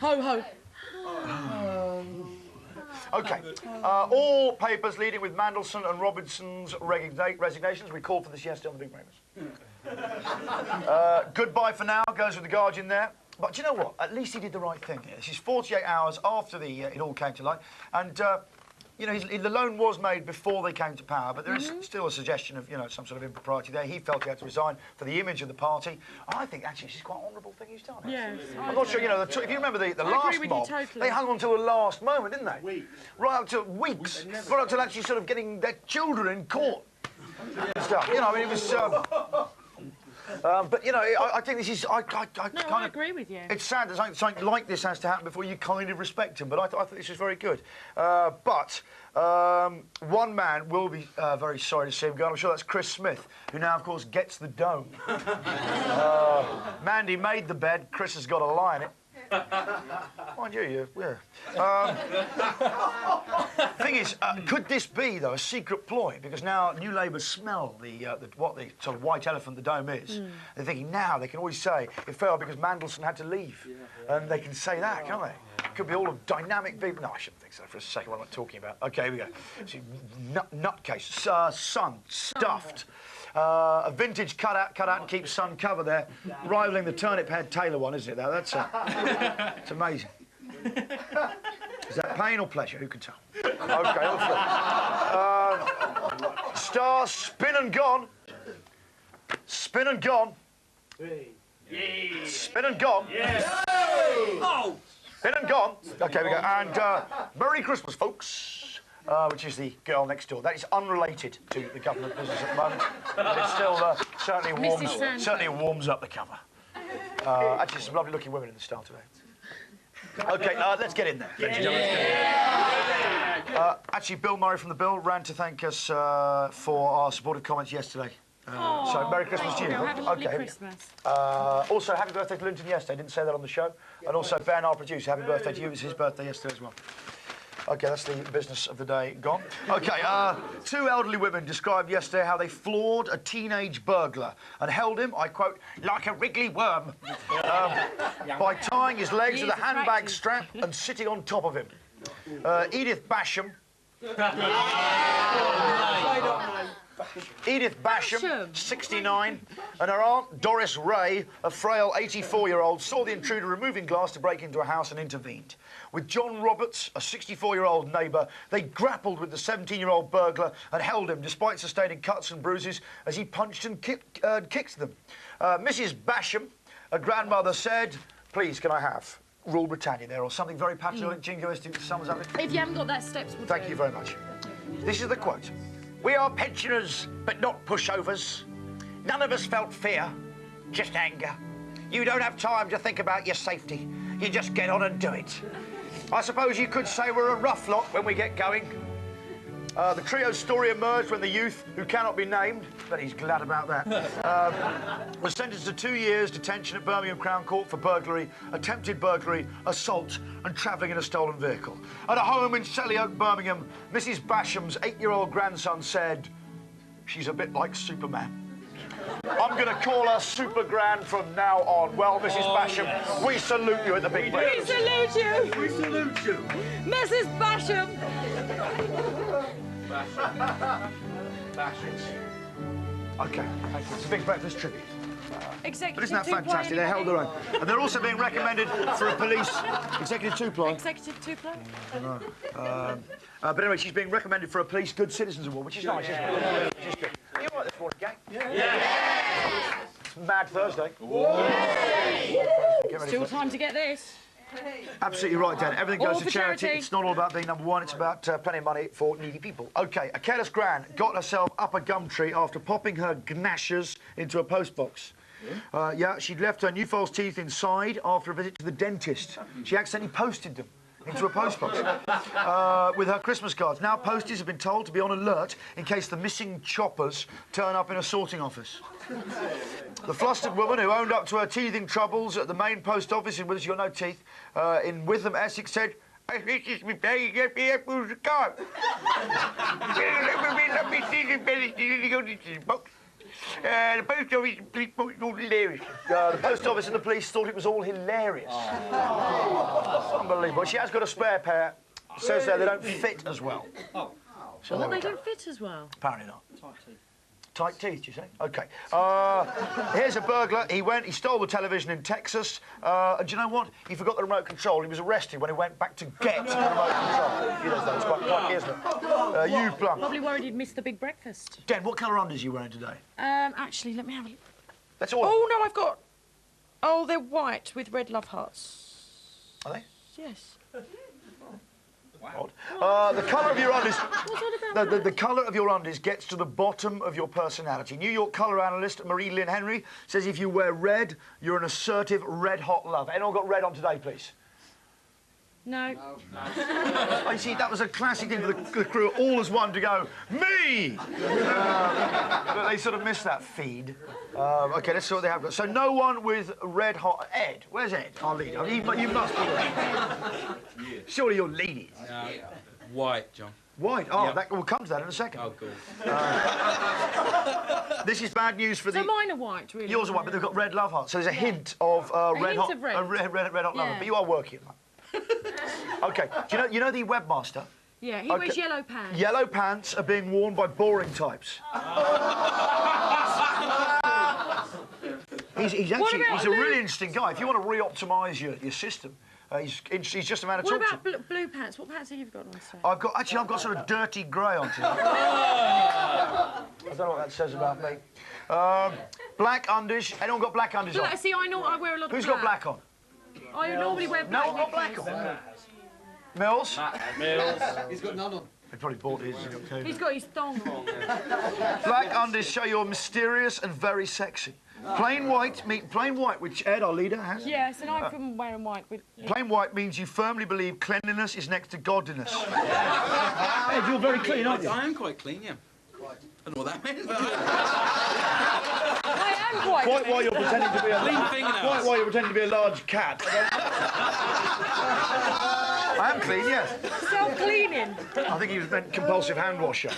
Ho, ho. OK. All papers leading with Mandelson and Robinson's resignations. We called for this yesterday on the Big Breakfast. Goodbye for now goes with the Guardian there. But do you know what? At least he did the right thing. This is 48 hours after it all came to light. And, you know, the loan was made before they came to power, but there is still a suggestion of, you know, some sort of impropriety there. He felt he had to resign for the image of the party. I think, actually, this is quite an honourable thing he's done. Yes. I'm not sure, you know, if you remember the last mob, they hung on till the last moment, didn't they? Weeks. Right up to weeks. Right up to actually sort of getting their children in court. And stuff. You know, I mean, it was... but, you know, I think this is... I agree with you. It's sad that something like this has to happen before you kind of respect him, but I thought this was very good. But one man will be very sorry to see him go. I'm sure that's Chris Smith, who now, of course, gets the dome. Mandy made the bed. Chris has got to lie in it. Mind you, yeah. Thing is, could this be, though, a secret ploy? Because now New Labour smell what the sort of white elephant the dome is. They're thinking now they can always say it failed because Mandelson had to leave. And they can say that, can't they? Could be all of dynamic people. No, I shouldn't think so for a second. What am I talking about? OK, here we go. See, nutcase, sun, stuffed. A vintage cut out and keep sun cover there, rivaling the turnip head Taylor one, isn't it? That's it's amazing. Is that pain or pleasure? Who can tell? OK, Star, spin and gone. Spin and gone. Spin and gone. Yes. Oh. Spin and gone. OK, we go. And Merry Christmas, folks. Which is the girl next door. That is unrelated to the government business at the moment. But it still certainly warms up the cover. Actually, some lovely-looking women in the style today. OK, let's get in there. Actually, Bill Murray from The Bill ran to thank us for our supportive comments yesterday. So, Merry Christmas to you. Have a lovely Christmas. Also, happy birthday to Linton yesterday. Didn't say that on the show. And also, Ben, our producer, happy birthday to you. It was his birthday yesterday as well. OK, that's the business of the day gone. OK, two elderly women described yesterday how they floored a teenage burglar and held him, I quote, like a wriggly worm, by tying his legs with a handbag strap and sitting on top of him. Edith Basham... Edith Basham, 69, and her aunt, Doris Ray, a frail 84-year-old, saw the intruder removing glass to break into a house and intervened. With John Roberts, a 64-year-old neighbour, they grappled with the 17-year-old burglar and held him, despite sustaining cuts and bruises, as he punched and kicked them. Mrs Basham, a grandmother, said, please, can I have Rule Britannia there, or something very patriotic, jingoistic that sums up it? If you haven't got that, steps will Thank you very much. This is the quote. We are pensioners, but not pushovers. None of us felt fear, just anger. You don't have time to think about your safety. You just get on and do it. I suppose you could say we're a rough lot when we get going. The trio's story emerged when the youth, who cannot be named, but he's glad about that, was sentenced to 2 years detention at Birmingham Crown Court for burglary, attempted burglary, assault and travelling in a stolen vehicle. At a home in Selly Oak, Birmingham, Mrs Basham's 8-year-old grandson said, she's a bit like Superman. I'm going to call her Super Grand from now on. Well, Mrs Basham, we salute you at the Big Breakfast. We salute you! We salute you! Mrs Basham! OK, thank you. It's a Big Breakfast tribute. Executive But isn't that fantastic? They held their own. And they're also being recommended for a police... Executive two-ply? Executive two-ply? But anyway, she's being recommended for a Police Good Citizens Award, which is nice, isn't it? Which is good. Are you all right this morning, gang? Yeah. It's Mad Thursday. Still time to get this. Absolutely right, Dan. Everything goes to charity. It's not all about being number one. It's about plenty of money for needy people. OK, a careless gran got herself up a gum tree after popping her gnashers into a postbox. Yeah, she'd left her new false teeth inside after a visit to the dentist. She accidentally posted them into a postbox with her Christmas cards. Now posties have been told to be on alert in case the missing choppers turn up in a sorting office. The flustered woman who owned up to her teething troubles at the main post office in She's got no teeth in Witham, Essex, said, the post office and the police thought it was all hilarious. The post office and the police thought it was all hilarious. Unbelievable. She has got a spare pair. It says there they don't fit as well. Oh. So Well, they don't fit as well. apparently not. Tight teeth, you say? OK. Here's a burglar. He stole the television in Texas. And do you know what? He forgot the remote control. He was arrested when he went back to get the remote control. He does that. It's quite funny, isn't it? You plum. Probably worried he'd missed the big breakfast. Den, what colour undies are you wearing today? Actually, let me have a look. That's all. Oh, no, I've got... Oh, they're white with red love hearts. Are they? Yes. Odd. The colour of your undies... What's all about The colour of your undies gets to the bottom of your personality. New York colour analyst Marie Lynn Henry says if you wear red, you're an assertive, red-hot lover. Anyone got red on today, please? No. I see, that was a classic thing for the crew, all as one, to go, me! But they sort of missed that feed. OK, let's see what they have got. So no one with red-hot... Ed, where's Ed, our leader? You must be there. Surely you're ladies. White, John. White? Oh, Yep. we'll come to that in a second. Oh, cool. This is bad news for So mine are white, really. Yours are white, but they've got red love hearts. So there's a hint of red hint hot... of red. red hot lover, Yeah. but you are working on that. OK, do you know the webmaster? Yeah, he Okay. wears yellow pants. Yellow pants are being worn by boring types. He's actually about he's a blue- really interesting guy. If you want to re-optimise your system, he's just a man to What talk to. about blue pants? What pants have you got on today? I've got sort of dirty grey on today. I don't know what that says about me. Black undies. Anyone got black undies on? See, I wear a lot of Who's got black on? I normally wear No black. one got black on. Mills? Mills. He's got none on. He probably bought his. He's got his thong on. Black undies show you're mysterious and very sexy. Plain white, which Ed, our leader, has. Yes, and I've been wearing white with... Plain white means you firmly believe cleanliness is next to godliness. Ed, you're very clean, aren't you? I am quite clean, yeah. I don't know what that means, but I am quite... Quite while you're pretending to be a Clean fingernails. quite while you're pretending to be a large cat. I am clean, yes. Self-cleaning. I think he was meant compulsive hand washer.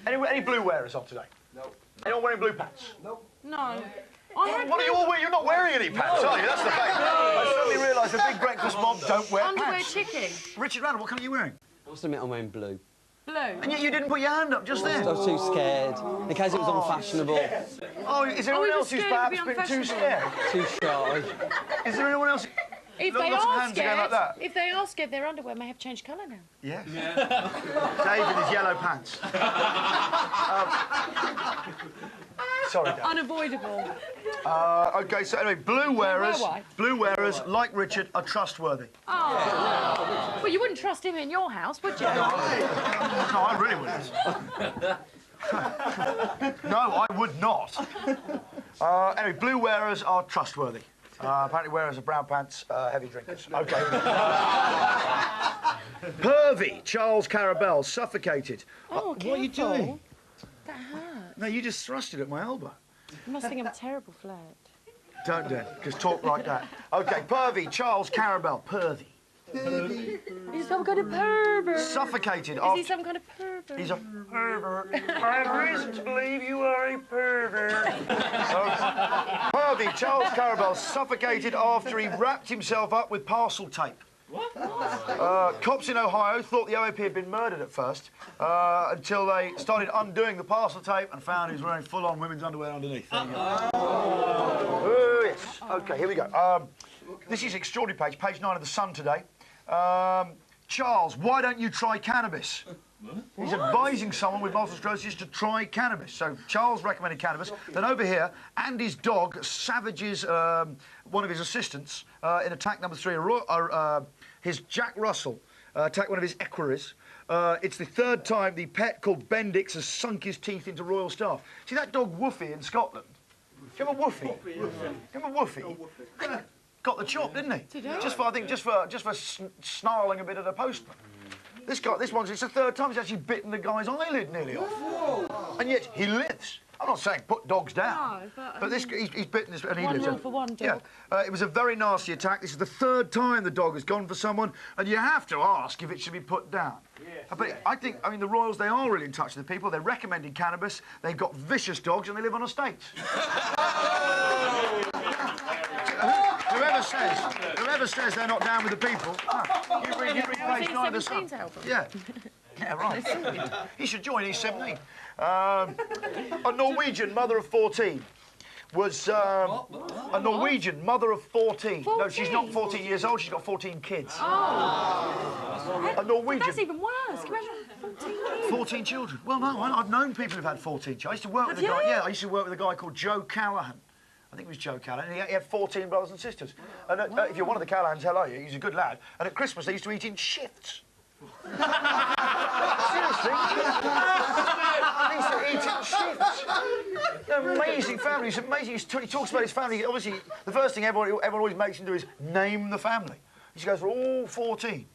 Any blue wearers on today? No. Anyone wearing blue pants? No. I had What are you all wearing? You're not wearing any pants, are you? That's the fact. I suddenly realised the big breakfast mob don't wear underwear pants. chicken. Richard Randall, what colour are you wearing? I must admit I'm wearing blue. Blue. And yet you didn't put your hand up just then. I was too scared, in case it was unfashionable, Oh, is there anyone he was else who's scared to perhaps be been too unfashionable. scared? too shy. Is there anyone else? If Lots they of are hands are going scared, like that. if they are scared, their underwear may have changed colour now. Yes. Dave in his yellow pants. Sorry, Dave. Unavoidable. OK, so anyway, blue wearers, white. like Richard, are trustworthy. Oh. Well, you wouldn't trust him in your house, would you? No, I really wouldn't. No, I would not. Anyway, blue wearers are trustworthy. Apparently wearers of brown pants, heavy drinkers. OK. Pervy, Charles Carabel, suffocated. Oh, what are you careful. doing? That hurt. No, you just thrusted at my elbow. You must think I'm a terrible flirt. Don't do it, just talk like that. OK, pervy, Charles Carabel, pervy. He's some kind of pervert. Suffocated Is after... he some kind of pervert? He's a pervert. I have reason to believe you are a pervert. Pervy, Charles Carabel, suffocated after he wrapped himself up with parcel tape. What? Cops in Ohio thought the OAP had been murdered at first, until they started undoing the parcel tape and found he was wearing full-on women's underwear underneath. There you go. Oh, yes. OK, here we go. This is extraordinary page 9 of The Sun today. Charles, why don't you try cannabis? He's advising someone with multiple sclerosis to try cannabis. So Charles recommended cannabis. Then over here, Andy's dog savages one of his assistants in attack number 3. His Jack Russell attacked one of his equerries. It's the third time the pet called Bendix has sunk his teeth into royal staff. See that dog Woofy in Scotland? Do you have a Woofy? Do you have a Woofy? Got the chop, didn't he? Did he? Just for snarling a bit at a postman. This one's, it's the third time he's actually bitten the guy's eyelid nearly off. Whoa. And yet he lives. I'm not saying put dogs down. No, but this, he's bitten this and he one lives. rule for one dog. Yeah. It was a very nasty attack. This is the third time the dog has gone for someone, and you have to ask if it should be put down. Yes. But I mean, the Royals, they are really in touch with the people. They're recommending cannabis. They've got vicious dogs, and they live on estates. Whoever whoever says they're not down with the people, you read page 9 of the Sun. 17's album. Yeah. Yeah, right. He should join, he's 17. A Norwegian mother of 14 was a Norwegian mother of 14. No, she's not 14 years old, she's got 14 kids. Oh. A Norwegian. That's even worse. Can you imagine 14 kids? 14 children. Well, no, I've known people who've had 14 children. I used to work with a guy. Yeah, I used to work with a guy called Joe Callahan. I think it was Joe Callahan. He had 14 brothers and sisters. And if you're one of the Callahans, hello, he's a good lad. And at Christmas they used to eat in shifts. Seriously? They used to eat in shifts. Amazing family. It's amazing. He talks about his family. Obviously, the first thing everyone always makes him do is name the family. He goes for all 14.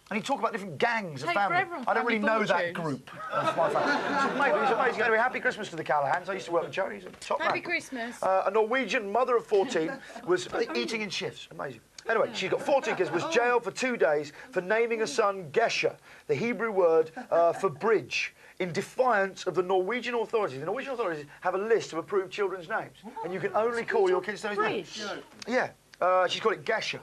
And he'd talk about different gangs of family. I don't really know that group of my family. It's amazing. Anyway, happy Christmas to the Callahans. I used to work with Joe. He's a top man. Happy Christmas. A Norwegian mother of 14 was eating in shifts. Amazing. Anyway, she's got 14 kids, was jailed for 2 days for naming a son Gesher, the Hebrew word for bridge, in defiance of the Norwegian authorities. The Norwegian authorities have a list of approved children's names, and you can only call your kids those names. Yeah, she's called it Gesher.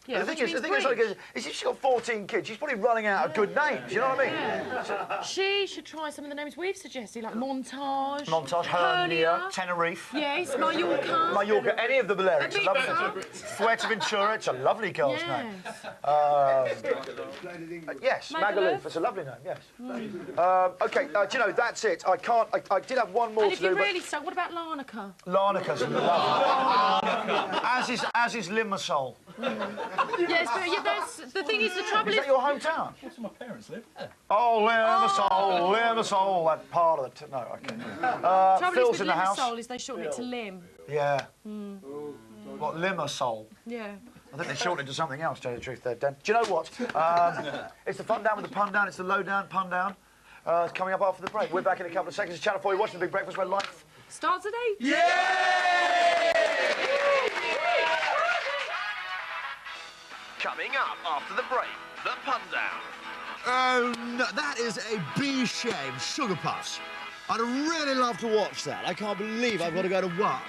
Yeah, the thing is, like, is if she's got 14 kids, she's probably running out of good names, you know what I mean? Yeah. She should try some of the names we've suggested, like Montage, Hernia, Tenerife. Yes, Mallorca. Mallorca, any of the Balearics are lovely. Fuerteventura, it's a lovely girl's name. Yes, Magaluf, it's a lovely name, yes. OK, do you know, that's it. I did have one more and to if do. you're really stuck, what about Larnaca? Larnaca's lovely. As is Limassol. Yes, but that's the thing is the trouble is that your hometown? That's where my parents live. Yeah. Oh, Limassol, that part of the... No, OK. Trouble Phil's is with in the house. Limassol is they shorten it to Lim. Yeah. What, Limassol? Yeah. I think they shortened it to something else, to tell you the truth there, Dan. Do you know what? It's the fun down with the pun down, it's the low down, pun down. It's coming up after the break. We're back in a couple of seconds. Channel 4, you're watching The Big Breakfast, where life... starts at 8. Yeah! Coming up after the break, the pun down. Oh, no, that is a B-shame. Sugar Puffs. I'd really love to watch that. I can't believe I've got to go to work